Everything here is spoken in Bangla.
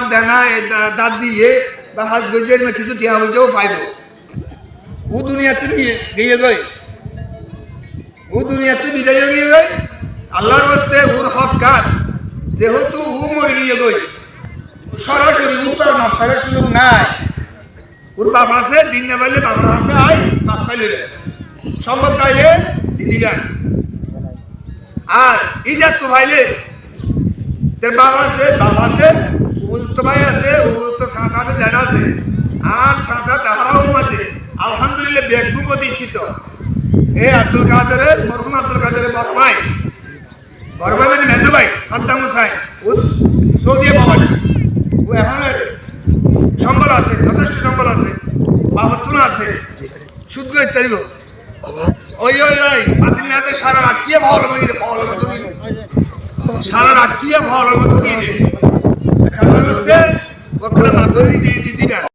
হাজ দেনা দাঁত দিয়ে বা হাজ গইজের কিছু টিয়া হইতেও পাইব ও দুনিয়াতে নিয়ে গিয়ে গই ও দুনিয়াতে বিদায় গিয়ে গই আল্লাহর হস্তে ওর হক কার যেহেতু ও মরে গিয়ে গই সরাসরি উত্তর মাপ ছাড়ার সুযোগ নাই ওর বাপ আছে দিন না পাইলে বাবার আছে আয় মাপ চাইলে সম্ভব চাইলে দিদি গান আর ইজাত তো ভাইলে তোর বাবা আছে তো ভাই আছে তো সাঁচা আছে জ্যাঠা আছে আর সাঁচা তাহারাও মধ্যে আলহামদুলিল্লাহ ব্যাগবু প্রতিষ্ঠিত এই আব্দুল কাদেরের মরহুম আব্দুল কাদেরের বড় ভাই মানে মেজো ভাই সাদ্দাম হুসাইন ও সৌদি প্রবাসী ও এখন সম্বল আছে যথেষ্ট সম্বল আছে বাবতুন আছে সুদ গই তারিব ওই পাতিল নাতে সারা রাত্রিয়ে ভালো মতো সারা রাত্রিয়ে ভালো মতো কারণ হচ্ছে ওখানে মাধ্যমিক দিদি না